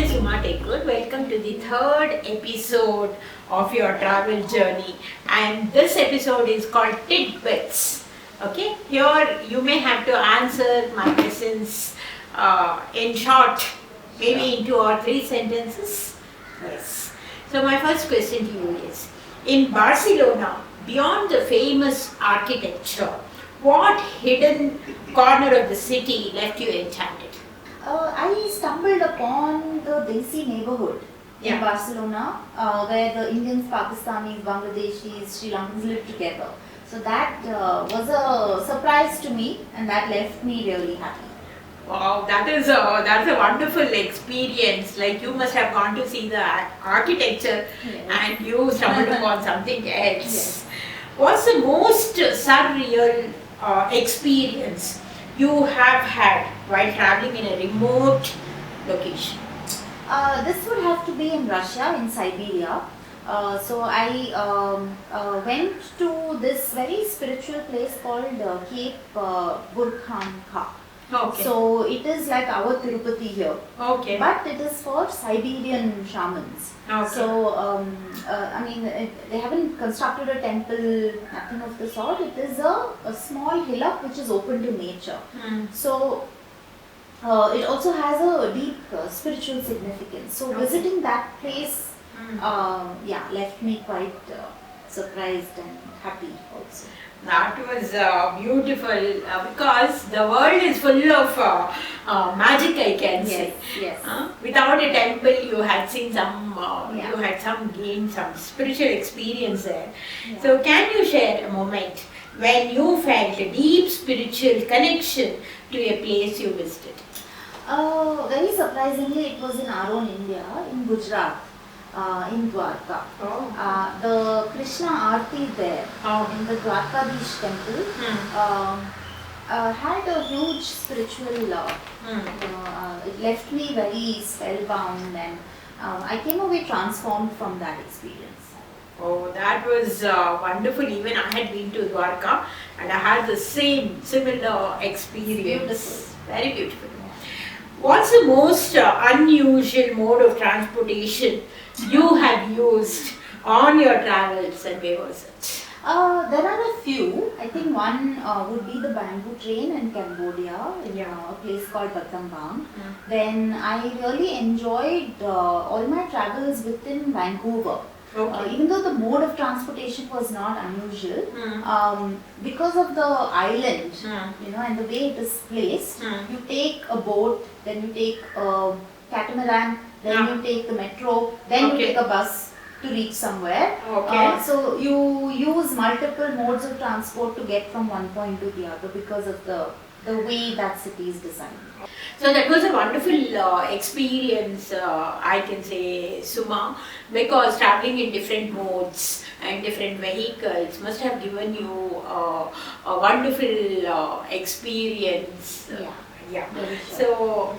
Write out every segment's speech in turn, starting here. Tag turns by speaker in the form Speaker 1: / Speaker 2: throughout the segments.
Speaker 1: is Sumaa Tekur. Welcome to the third episode of your travel journey, and this episode is called Tidbits. Okay, here you may have to answer my questions in short, maybe in 2 or 3 sentences. Yes. So my first question to you is: in Barcelona, beyond the famous architecture, what hidden corner of the city left you enchanted?
Speaker 2: I stumbled upon the Desi neighborhood in Barcelona, where the Indians, Pakistanis, Bangladeshis, Sri Lankans live together. So that was a surprise to me, and that left me really happy.
Speaker 1: Wow, that's a wonderful experience. Like, you must have gone to see the architecture, and you stumbled upon something else.
Speaker 2: Yes.
Speaker 1: What's the most surreal experience you have had while traveling in a remote location?
Speaker 2: This would have to be in Russia, in Siberia. So I went to this very spiritual place called Cape Burkhanka.
Speaker 1: Okay.
Speaker 2: So it is like our Tirupati here.
Speaker 1: Okay.
Speaker 2: But it is for Siberian shamans.
Speaker 1: Okay.
Speaker 2: So they haven't constructed a temple, nothing of the sort. It is a small hillock which is open to nature. So it also has a deep spiritual significance. So visiting that place, left me quite surprised and happy also.
Speaker 1: That was beautiful because the world is full of magic, I can say.
Speaker 2: Yes.
Speaker 1: Without a temple, you had seen you had gained some spiritual experience there.
Speaker 2: Yeah.
Speaker 1: So, can you share a moment when you felt a deep spiritual connection to a place you visited?
Speaker 2: Very surprisingly, it was in our own India, in Gujarat. In Dwarka. The Krishna Aarti there in the Dwarkadish temple had a huge spiritual it left me very spellbound, and I came away transformed from that experience.
Speaker 1: Oh, that was wonderful. Even I had been to Dwarka and I had the similar experience.
Speaker 2: Beautiful.
Speaker 1: Very beautiful. What's the most unusual mode of transportation you have used on your travels, and where was it?
Speaker 2: There are a few. I think one would be the bamboo train in Cambodia, in a place called Battambang. Then I really enjoyed all my travels within Vancouver.
Speaker 1: Okay.
Speaker 2: Even though the mode of transportation was not unusual, because of the island, and the way it is placed, you take a boat, then you take a catamaran, then you take the metro, then you take a bus to reach somewhere.
Speaker 1: Okay.
Speaker 2: So you use multiple modes of transport to get from one point to the other because of the way that city is designed.
Speaker 1: So that was a wonderful experience, I can say, Suma, because traveling in different modes and different vehicles must have given you a wonderful experience.
Speaker 2: Yeah. Very sure.
Speaker 1: So,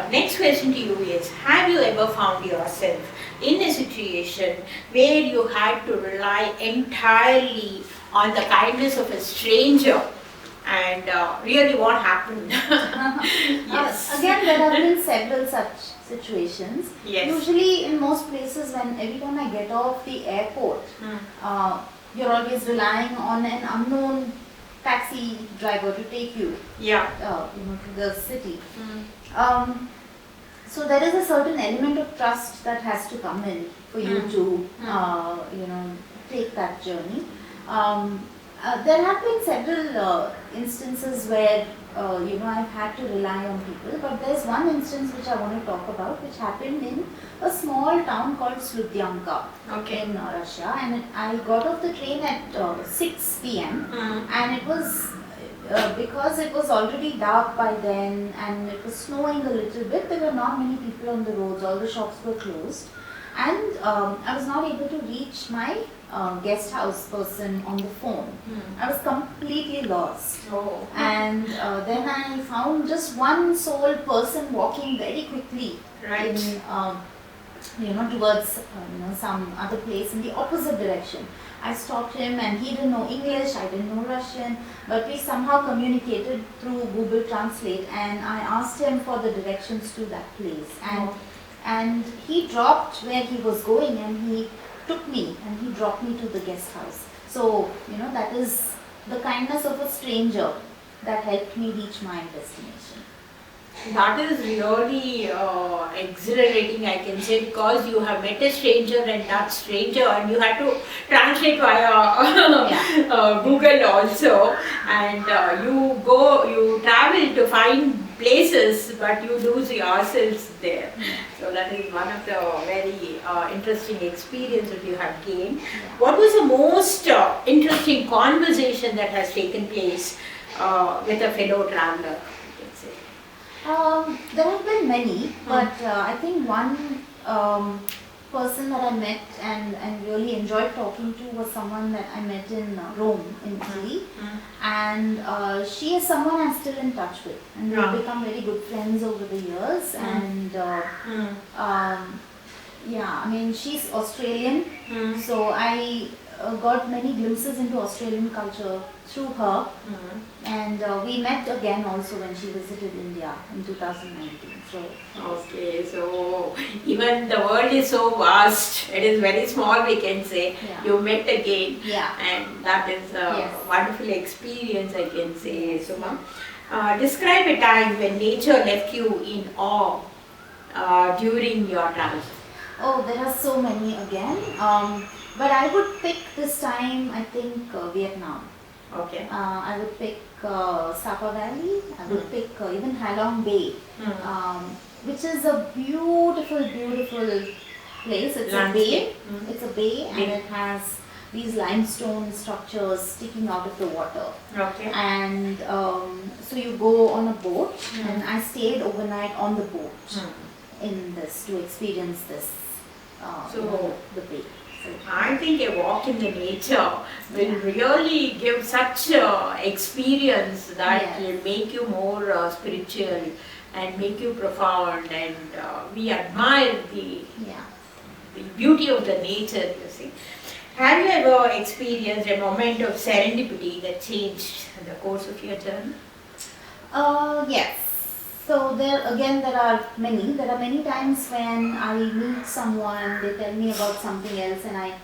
Speaker 1: next question to you is: have you ever found yourself in a situation where you had to rely entirely on the kindness of a stranger? And really, what happened? Yes.
Speaker 2: Again, there have been several such situations.
Speaker 1: Yes.
Speaker 2: Usually, in most places, every time I get off the airport, you're always relying on an unknown taxi driver to take you, to the city. So there is a certain element of trust that has to come in for you to, take that journey. There have been several instances where I've had to rely on people, but there's one instance which I want to talk about, which happened in a small town called Sludyanka in Russia, and I got off the train at 6 p.m. and it was because it was already dark by then and it was snowing a little bit. There were not many people on the roads, all the shops were closed, and I was not able to reach my guest house person on the phone. I was completely lost. And then I found just one sole person walking very quickly towards some other place in the opposite direction. I stopped him and he didn't know English, I didn't know Russian, but we somehow communicated through Google Translate, and I asked him for the directions to that place, and he dropped where he was going and he took me and he dropped me to the guest house. So, that is the kindness of a stranger that helped me reach my destination.
Speaker 1: That is really exhilarating, I can say, because you have met a stranger and that stranger, and you had to translate via Google also, and you travel to find places, but you lose yourselves there. So that is one of the very interesting experiences you have gained. What was the most interesting conversation that has taken place with a fellow traveler?
Speaker 2: There have been many, but I think one person that I met and really enjoyed talking to was someone that I met in Rome, in Italy, and she is someone I'm still in touch with, and we've become very good friends over the years, and she's Australian, so I got many glimpses into Australian culture through her, and we met again also when she visited India in 2019.
Speaker 1: So even the world is so vast, it is very small, we can say. You met again, and that is a wonderful experience, I can say. Suma, describe a time when nature left you in awe during your travels.
Speaker 2: Oh, there are so many again. But I would pick this time, I think, Vietnam.
Speaker 1: Okay.
Speaker 2: I would pick Sapa Valley. I would pick even Halong Bay, which is a beautiful, beautiful place. It's a bay. It's a bay, and it has these limestone structures sticking out of the water.
Speaker 1: Okay.
Speaker 2: And so you go on a boat, and I stayed overnight on the boat in this to experience this. The bay.
Speaker 1: I think a walk in the nature will really give such experience that will make you more spiritual and make you profound, and we admire the beauty of the nature, you see. Have you ever experienced a moment of serendipity that changed the course of your journey?
Speaker 2: Yes. So there are many. There are many times when I meet someone, they tell me about something else, and I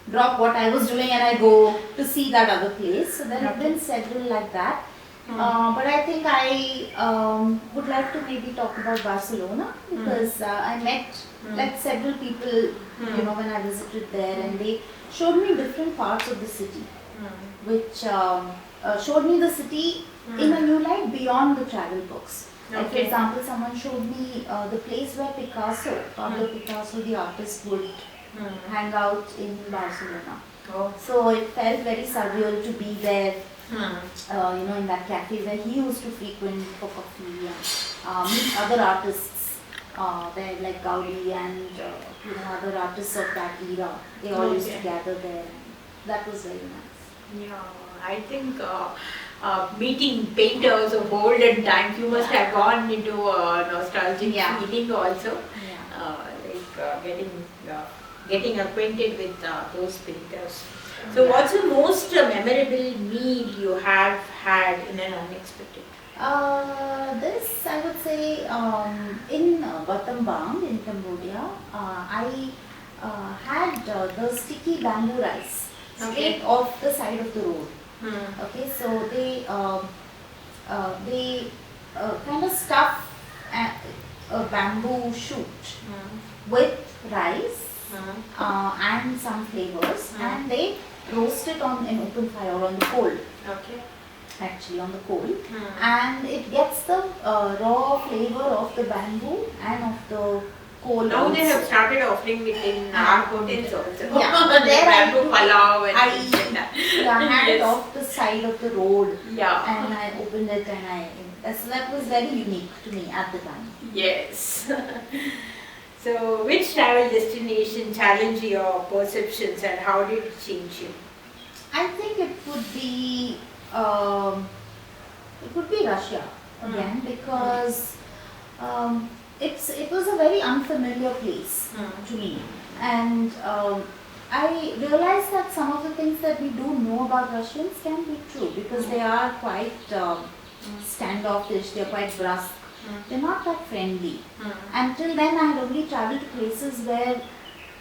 Speaker 2: drop what I was doing and I go to see that other place. So there have been several like that. But I think I would like to maybe talk about Barcelona, because I met several people, when I visited there, and they showed me different parts of the city, which showed me the city in a new light beyond the travel books. Like, for example, someone showed me the place where Pablo Picasso, the artist, would hang out in Barcelona. So it felt very surreal to be there, in that cafe where he used to frequent for coffee and meet other artists there, like Gaudi and other artists of that era. They all used to gather there. That was very nice.
Speaker 1: Yeah, I think meeting painters of olden times, you must have gone into a nostalgic feeling also, getting acquainted with those painters. So what's the most memorable meal you have had in an unexpected?
Speaker 2: This, I would say, in Battambang in Cambodia, I had the sticky bamboo rice straight off the side of the road. Okay, so they kind of stuff a bamboo shoot with rice and some flavors, and they roast it on an open fire or on the coal.
Speaker 1: Okay.
Speaker 2: Actually, on the coal, and it gets the raw flavor of the bamboo and of the coal.
Speaker 1: Now they have started offering it in our hotels also.
Speaker 2: But there
Speaker 1: bamboo palau and
Speaker 2: I
Speaker 1: things like that.
Speaker 2: had it off the side of the road,
Speaker 1: and
Speaker 2: I opened it, and that was very unique to me at the time.
Speaker 1: Yes. So, which travel destination challenged your perceptions and how did it change you?
Speaker 2: I think it would be Russia again, because it was a very unfamiliar place to me, and I realized that some of the things that we do know about Russians can be true, because they are quite standoffish, they are quite brusque, they're not that friendly. Until then I had only traveled to places where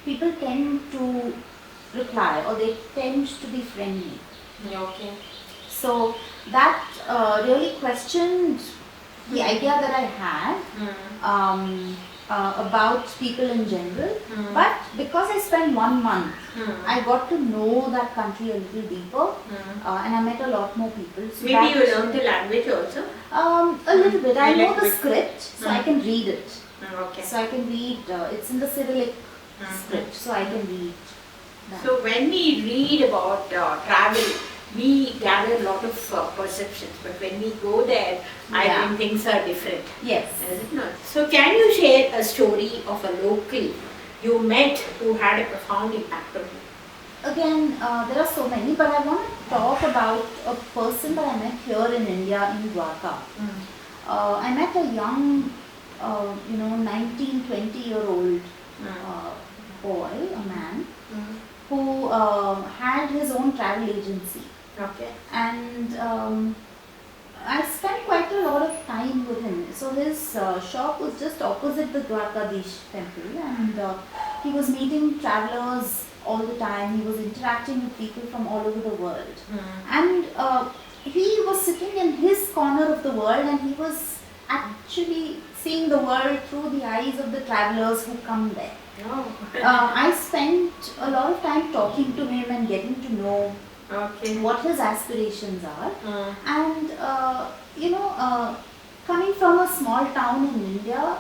Speaker 2: people tend to reply, or they tend to be friendly.
Speaker 1: Okay.
Speaker 2: So that really questioned the idea that I had about people in general. But because I spent 1 month, I got to know that country a little deeper, and I met a lot more people. So
Speaker 1: maybe you learned the language also?
Speaker 2: A little bit. I know the script, so I can read it.
Speaker 1: Okay.
Speaker 2: So I can read, it's in the Cyrillic script, so I can read that.
Speaker 1: So when we read about travel, we gather a lot of perceptions, but when we go there, I think things are different.
Speaker 2: Yes.
Speaker 1: Is it not? So can you share a story of a local you met who had a profound impact on you?
Speaker 2: Again, there are so many, but I want to talk about a person that I met here in India, in Dwarka. I met a young, 19, 20-year-old boy, a man, who had his own travel agency.
Speaker 1: Okay.
Speaker 2: And I spent quite a lot of time with him. So his shop was just opposite the Dwarkadish temple, and he was meeting travelers all the time. He was interacting with people from all over the world. And he was sitting in his corner of the world, and he was actually seeing the world through the eyes of the travelers who come there. I spent a lot of time talking to him and getting to know what his aspirations are. And coming from a small town in India,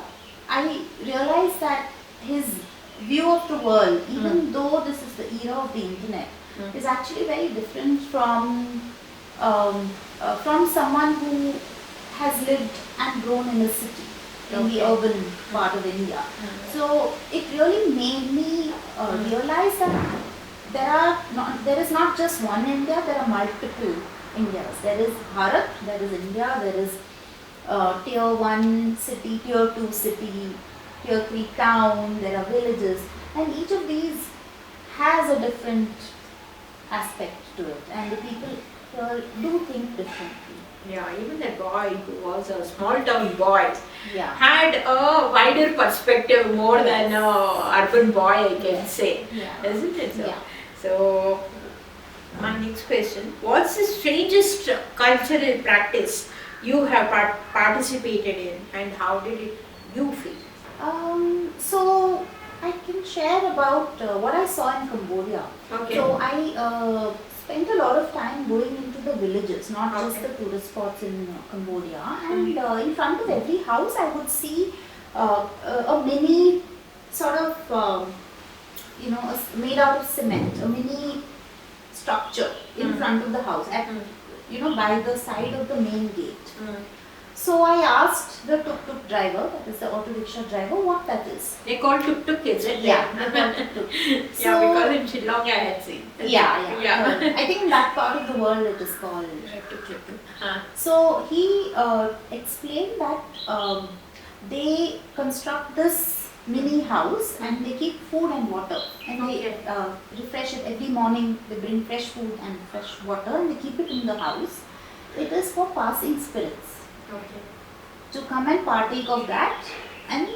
Speaker 2: I realized that his view of the world, even though this is the era of the internet, is actually very different from someone who has lived and grown in a city, in the urban part of India. So it really made me realize that there is not just one India, there are multiple Indias. There is Bharat, there is India, there is tier 1 city, tier 2 city, tier 3 town, there are villages, and each of these has a different aspect to it, and the people here do think differently.
Speaker 1: Yeah, even that boy who was a small town boy
Speaker 2: Yeah.
Speaker 1: had a wider perspective more than a urban boy, I can say.
Speaker 2: Yeah.
Speaker 1: Isn't it so?
Speaker 2: Yeah.
Speaker 1: So, my next question, what's the strangest cultural practice you have participated in, and how did you feel?
Speaker 2: So I can share about what I saw in Cambodia.
Speaker 1: Okay.
Speaker 2: So I spent a lot of time going into the villages, not just the tourist spots in Cambodia. And in front of every house, I would see a mini sort of, made out of cement, a mini structure in front of the house, at, by the side of the main gate. So I asked the tuk-tuk driver, that is the auto rickshaw driver, what that is.
Speaker 1: They call tuk-tuk, is it?
Speaker 2: Yeah, they call tuk-tuk.
Speaker 1: Yeah, because in Shillong I had seen.
Speaker 2: Yeah. I think in that part of the world it is called tuk-tuk. So he explained that they construct this mini house and they keep food and water, and they refresh it every morning. They bring fresh food and fresh water and they keep it in the house. It is for passing spirits to come and partake of that, and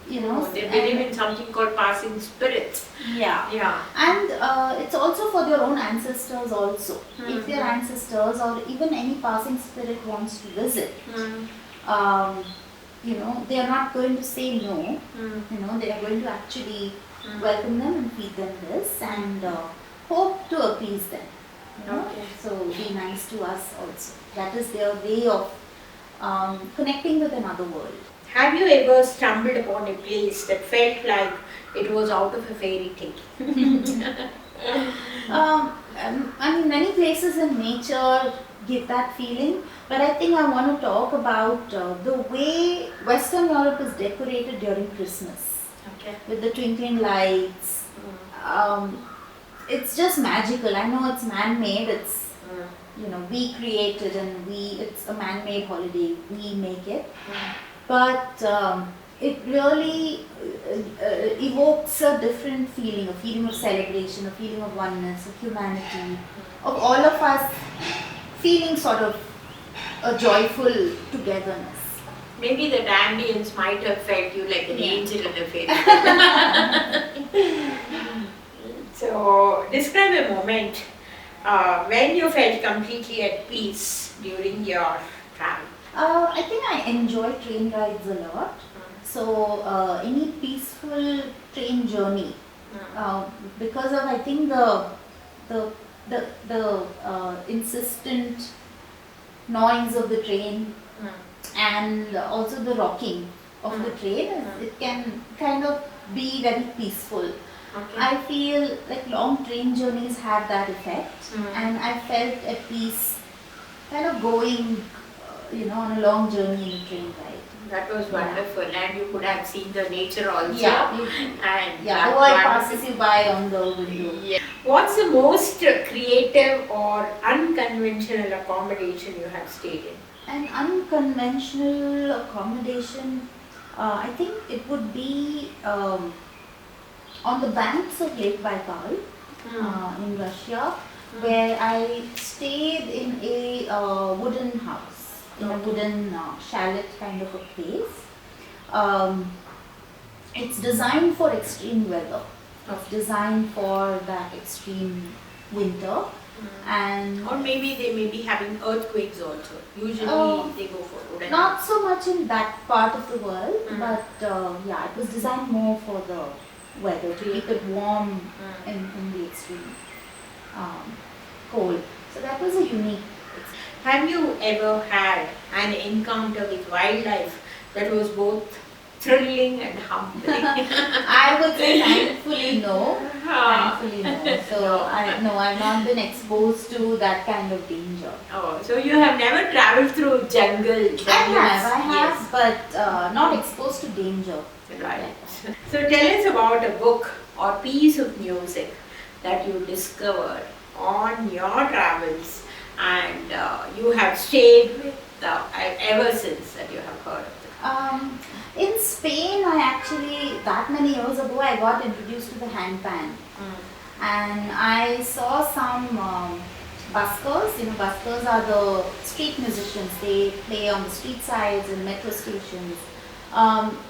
Speaker 1: they believe in something called passing spirits.
Speaker 2: Yeah. And it's also for their own ancestors also. If their ancestors or even any passing spirit wants to visit, they are not going to say no. They are going to actually welcome them and feed them this and hope to appease them. So be nice to us also. That is their way of connecting with another world.
Speaker 1: Have you ever stumbled upon a place that felt like it was out of a fairy tale?
Speaker 2: Many places in nature give that feeling, but I think I want to talk about the way Western Europe is decorated during Christmas. With the twinkling lights. It's just magical. I know it's man-made, it's we created and it's a man-made holiday, we make it. But it really evokes a different feeling, a feeling of celebration, a feeling of oneness, of humanity, of all of us feeling sort of a joyful togetherness.
Speaker 1: Maybe the ambience might have felt you like an angel in a fairy tale. So, describe a moment when you felt completely at peace during your travel.
Speaker 2: I think I enjoy train rides a lot. So any peaceful train journey, because of I think the insistent noise of the train and also the rocking of the train, it can kind of be very peaceful.
Speaker 1: Okay.
Speaker 2: I feel like long train journeys have that effect, and I felt at peace kind of going, on a long journey in a train ride.
Speaker 1: That was wonderful, and you could have seen the nature also.
Speaker 2: And the world passes you by on the window.
Speaker 1: Yeah. What's the most creative or unconventional accommodation you have stayed in?
Speaker 2: An unconventional accommodation, I think it would be on the banks of Lake Baikal in Russia, where I stayed in a wooden house, in a wooden chalet kind of a place. It's designed for extreme weather. It's designed for that extreme winter. And
Speaker 1: or maybe they may be having earthquakes also. Usually they go for wooden.
Speaker 2: Not so much in that part of the world, but it was designed more for the weather, to keep it warm in the extreme cold. So that was a unique experience.
Speaker 1: Have you ever had an encounter with wildlife that was both thrilling and humbling?
Speaker 2: I would say thankfully no. Thankfully no. So I've not been exposed to that kind of danger.
Speaker 1: Oh, so you have never traveled through jungle?
Speaker 2: I have, but not exposed to danger.
Speaker 1: Right. So tell us about a book or piece of music that you discovered on your travels and you have stayed with ever since that you have heard of it.
Speaker 2: In Spain, that many years ago, I got introduced to the handpan. And I saw some buskers. Buskers are the street musicians. They play on the street sides and metro stations.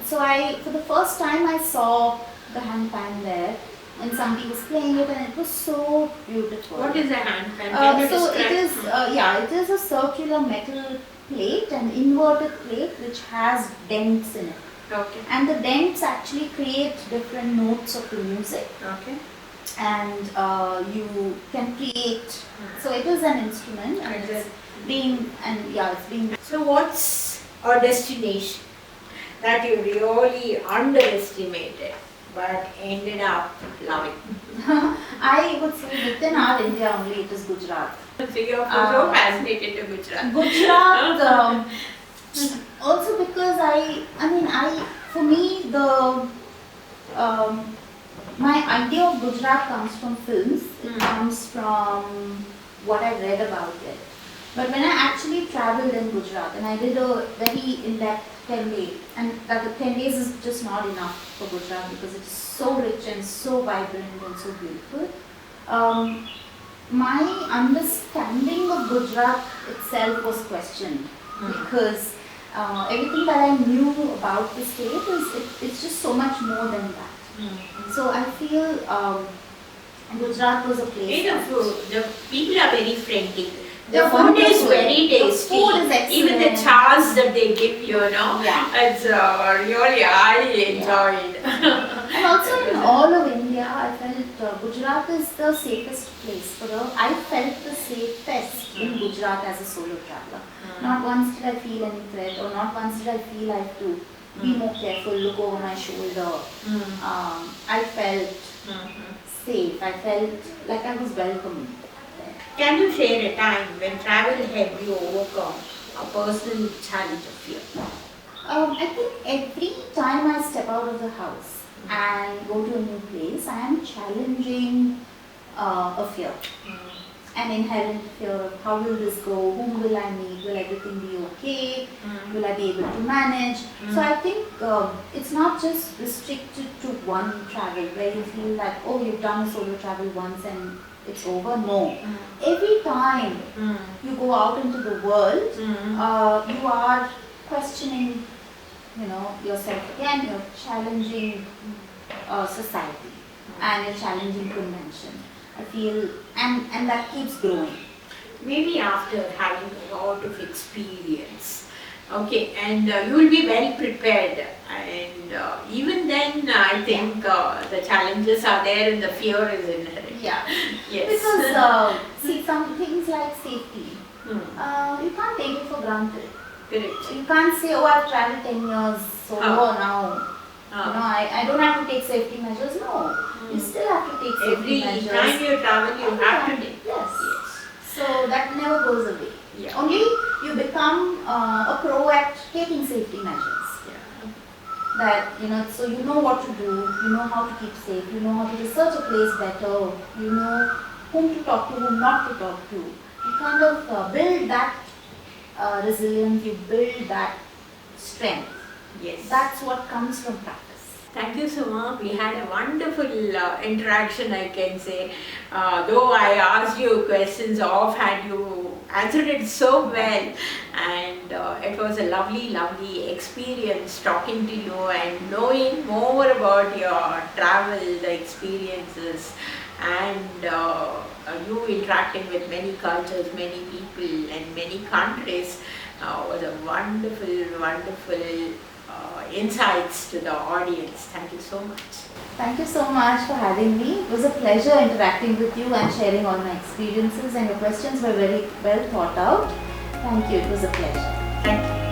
Speaker 2: So for the first time, I saw the handpan there, and somebody was playing it, and it was so beautiful.
Speaker 1: What is a handpan?
Speaker 2: So it is a circular metal plate, an inverted plate which has dents in it.
Speaker 1: Okay.
Speaker 2: And the dents actually create different notes of the music.
Speaker 1: Okay.
Speaker 2: And you can create. So it is an instrument, and it's being.
Speaker 1: So what's a destination that you really underestimated but ended up loving?
Speaker 2: I would say within our India only, it is Gujarat.
Speaker 1: So you're so fascinated to Gujarat.
Speaker 2: Gujarat, also because for me, my idea of Gujarat comes from films. It comes from what I read about it. But when I actually traveled in Gujarat, and I did a very in-depth 10-day, and that the 10 days is just not enough for Gujarat because it's so rich and so vibrant and so beautiful. My understanding of Gujarat itself was questioned because everything that I knew about the state it's just so much more than that. So I feel Gujarat was a place.
Speaker 1: The people are very friendly.
Speaker 2: The
Speaker 1: food is very tasty.
Speaker 2: The food is excellent.
Speaker 1: Even the chas that they give you, it's really I enjoyed.
Speaker 2: And also in all of India, I felt Gujarat is the safest place. I felt the safest in Gujarat as a solo traveler. Not once did I feel any threat, or not once did I feel I have to be more careful, look over my shoulder. I felt safe. I felt like I was welcome.
Speaker 1: Can you share a time when travel helped you overcome a personal challenge of fear?
Speaker 2: I think every time I step out of the house and go to a new place, I am challenging a fear. an inherent fear of how will this go, whom will I meet, will everything be okay, will I be able to manage. So I think it's not just restricted to one travel where you feel that, oh, you've done a solo travel once and it's over. No. Every time you go out into the world, you are questioning, yourself again, you're challenging society and you're challenging convention. I feel, and that keeps growing.
Speaker 1: Maybe after having a lot of experience. Okay, and you will be well prepared, and even then I think the challenges are there and the fear is inherent.
Speaker 2: Yeah.
Speaker 1: Yes.
Speaker 2: Because see, some things like safety, you can't take it for granted.
Speaker 1: Correct.
Speaker 2: You can't say, oh, I've traveled 10 years solo now. I don't have to take safety measures. No, you still have to take safety measures.
Speaker 1: Every time you travel, you have to take.
Speaker 2: Yes. So that never goes away.
Speaker 1: Yeah.
Speaker 2: Only you become a pro at taking safety measures.
Speaker 1: Yeah.
Speaker 2: That, so you know what to do, you know how to keep safe, you know how to research a place better, you know whom to talk to, whom not to talk to. You kind of build that resilience, you build that strength.
Speaker 1: Yes.
Speaker 2: That's what comes from practice.
Speaker 1: Thank you, Sumaa. We had a wonderful interaction, I can say. Though I asked you questions offhand, you answered it so well. And it was a lovely, lovely experience talking to you and knowing more about your travel, the experiences, and you interacting with many cultures, many people, and many countries. Was a wonderful, wonderful insights to the audience. Thank you so much.
Speaker 2: Thank you so much for having me. It was a pleasure interacting with you and sharing all my experiences, and your questions were very well thought out. Thank you. It was a pleasure.
Speaker 1: Thank you.